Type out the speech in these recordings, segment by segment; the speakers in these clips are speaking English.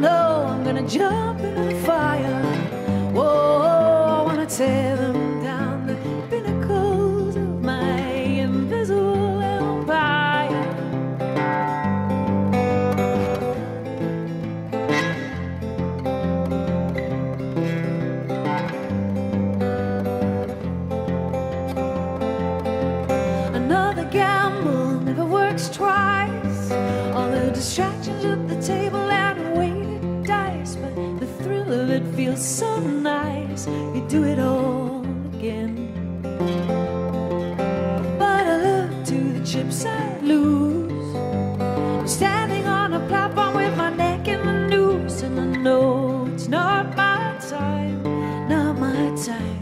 know I'm gonna jump in the fire. Whoa, I wanna tear them down, the pinnacles of my invisible empire. Another gamble never works twice. All the distractions at the table and weighted dice, but the thrill of it feels so nice. You do it all again. But I look to the chips I lose. I'm standing on a platform with my neck in the noose, and I know it's not my time, not my time.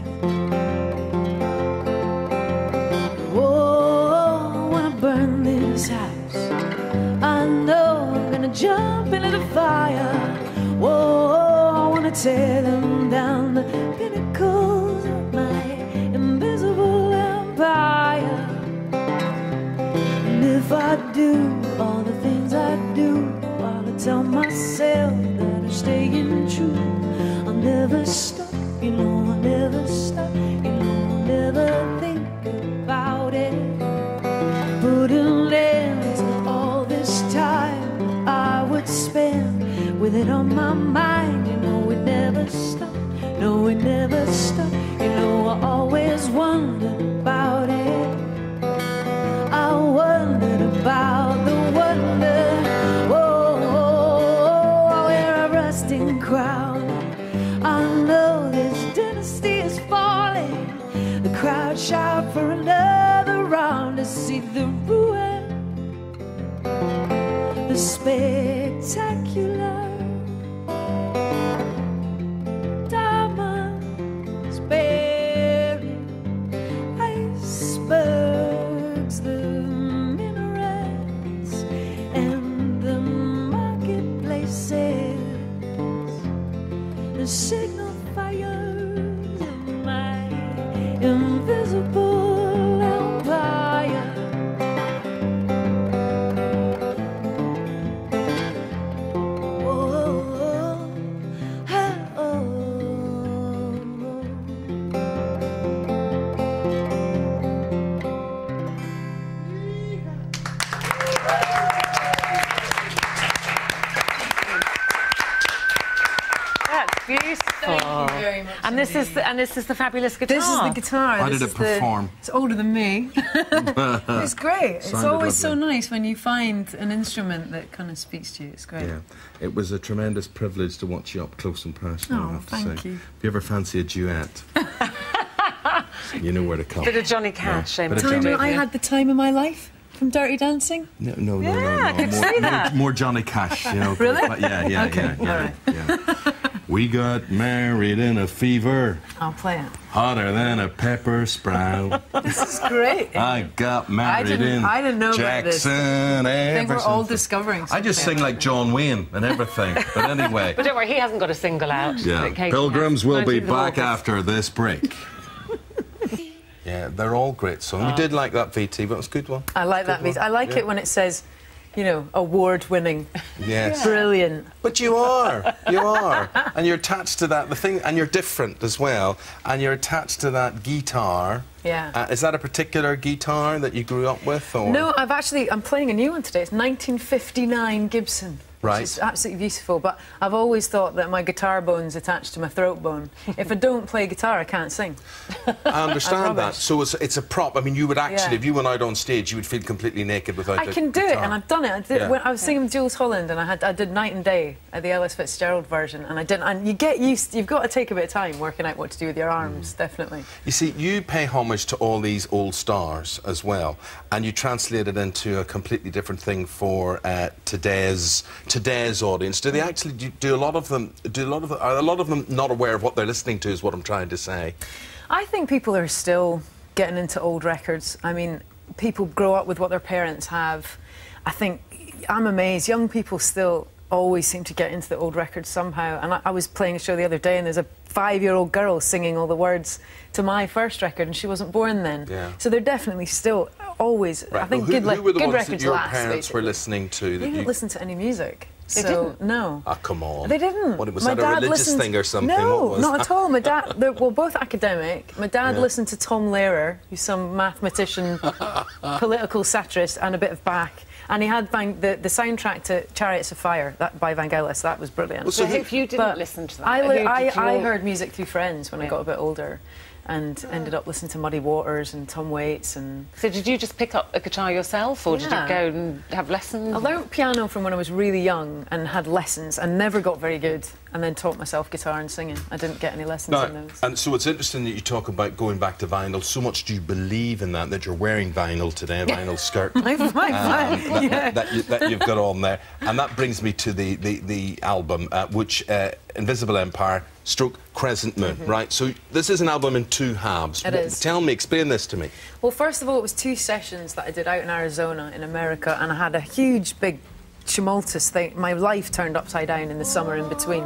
Whoa, I wanna burn this house. I know I'm gonna jump into the fire. Whoa, I wanna tear them down, the pinnacles of my invisible empire. And if I do all the things I do, while I tell myself that I'm staying true, I'll never stop, you know, I'll never stop, you know, I'll never think about it. Putting ends to all this time I would spend with it on my mind. You know it never stopped, no it never stopped. You know I always wondered about it. I wondered about the wonder. Whoa, I wear a rusting crown. I know this dynasty is falling. The crowd shout for another round to see the ruin, the spectacular. Diamonds buried, icebergs, the minarets, and the marketplaces, the signal fires of my invisible empire. And this is the fabulous guitar. This is the guitar. How did it perform? It's older than me. It's great. It's always so nice when you find an instrument that kind of speaks to you. It's great. Yeah, it was a tremendous privilege to watch you up close and personal. Oh, I have to thank say. you. If you ever fancy a duet, you know where to come. Bit of Johnny Cash. Yeah, bit of Johnny. I had the time of my life from Dirty Dancing. No. Yeah, I could see that. More Johnny Cash, you know. Really? But yeah. Okay, all right. Yeah. We got married in a fever, I'll play it. hotter than a pepper sprout. This is great. I got married I didn't know about this. Jackson. I think we're all Everson. discovering something. I just sing like John Wayne and everything. But anyway. But don't worry, he hasn't got a single out. Yeah, Katie Pilgrims has. will Mind be you, the back vocals. after this break. Yeah, they're all great songs. You did like that VT, but it was a good one. I like that beat. I like it when it says, you know, award-winning. Yes. Brilliant. But you are, and you're attached to that. The thing, and you're different as well, and you're attached to that guitar. Yeah. Is that a particular guitar that you grew up with, or No, I'm playing a new one today. It's 1959 Gibson. Right. Which is absolutely beautiful, but I've always thought that my guitar bone's attached to my throat bone. If I don't play guitar, I can't sing. I understand that. rubbish. So it's a prop. I mean, you would actually, Yeah. if you went out on stage, you would feel completely naked without I can do it, guitar. and I've done it. I did, Yeah. when I was singing with Jules Holland, and I did Night and Day at the Ellis Fitzgerald version, and I didn't. And you get used. You've got to take a bit of time working out what to do with your arms, definitely. You see, you pay homage to all these old stars as well, and you translate it into a completely different thing for today's audience. Do they actually do a lot of them? Are a lot of them not aware of what they're listening to? Is what I'm trying to say. I think people are still getting into old records. I mean, people grow up with what their parents have. I think I'm amazed. Young people still always seem to get into the old records somehow. And I was playing a show the other day, and there's a 5-year-old girl singing all the words to my first record, and she wasn't born then. Yeah. So they're definitely still always. Right. I think who good were the good ones records that your last. parents Basically. were listening to? They That didn't listen to any music. So, no. Ah, come on. They didn't. What, was that a religious thing or something? No, What was not that? at all. My dad, they're both academic. My dad listened to Tom Lehrer, who's some mathematician, political satirist, and a bit of Bach. And he had the soundtrack to Chariots of Fire by Vangelis. That was brilliant. Well, So if you didn't listen to that, I heard music through friends when I got a bit older, and ended up listening to Muddy Waters and Tom Waits and. So did you just pick up a guitar yourself, or did you go and have lessons? I learnt piano from when I was really young and had lessons and never got very good, and then taught myself guitar and singing. I didn't get any lessons in those. And so it's interesting that you talk about going back to vinyl. So much do you believe in that you're wearing vinyl today, a vinyl skirt. that you've got on there. And that brings me to the album, which Invisible Empire stroke Crescent Moon, right? So this is an album in two halves. It is. Tell me, explain this to me. Well, first of all, it was 2 sessions that I did out in Arizona, in America, and I had a huge, big, tumultuous thing. My life turned upside down in the summer in between.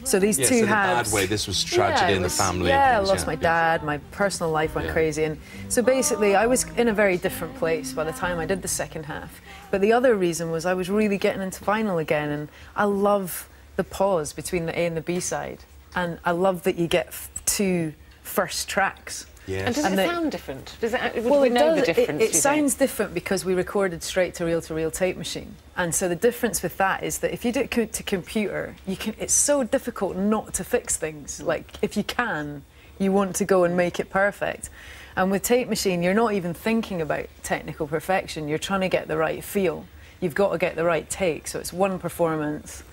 So these two in halves. a bad way. This was tragedy in the family. Yeah, and I things, lost my dad. My personal life went crazy, and so basically, I was in a very different place by the time I did the second half. But the other reason was I was really getting into vinyl again, and I love the pause between the A and the B side, and I love that you get 2 first tracks. Yes. And does it sound different? Does it? Would Well, we it know does. the difference? It sounds different because we recorded straight to reel tape machine, and so the difference with that is that if you do it to computer, you can. It's so difficult not to fix things. Like if you can, you want to go and make it perfect. And with tape machine, you're not even thinking about technical perfection. You're trying to get the right feel. You've got to get the right take. So it's one performance,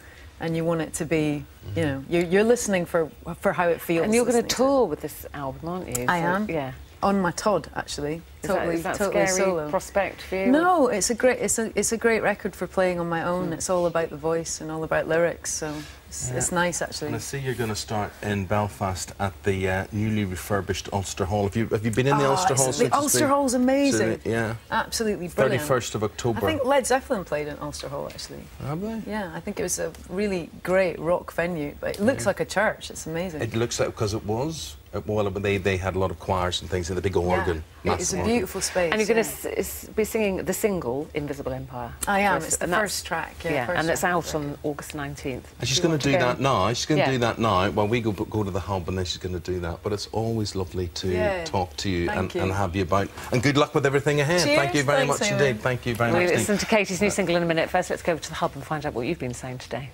and you want it to be, you know, you're listening for how it feels. And you're going to tour with this album, aren't you? I am. Yeah. On my Todd, actually. Is that totally scary solo. prospect for you? No, it's a great record for playing on my own. It's all about the voice and all about lyrics, so it's nice actually. And I see you're going to start in Belfast at the newly refurbished Ulster Hall. Have you been in the Ulster Hall? The Ulster Hall's amazing. Yeah. Absolutely brilliant. 31st of October. I think Led Zeppelin played in Ulster Hall actually. Have they? Yeah, I think it was a really great rock venue, but it looks like a church. It's amazing. It looks like, because it was. Well, they had a lot of choirs and things, and the big organ. Yeah, it's a beautiful space. And you're going to be singing the single Invisible Empire. I am. It's the first track. Yeah, and it's out on August 19th. And she's going to do that now. She's going to do that now. Well, we go to the hub, and then she's going to do that. But it's always lovely to talk to you and have you about. And good luck with everything ahead. Cheers. Thank you very much indeed. Thank you very much. We'll listen to Katie's new single in a minute. First, let's go over to the hub and find out what you've been saying today.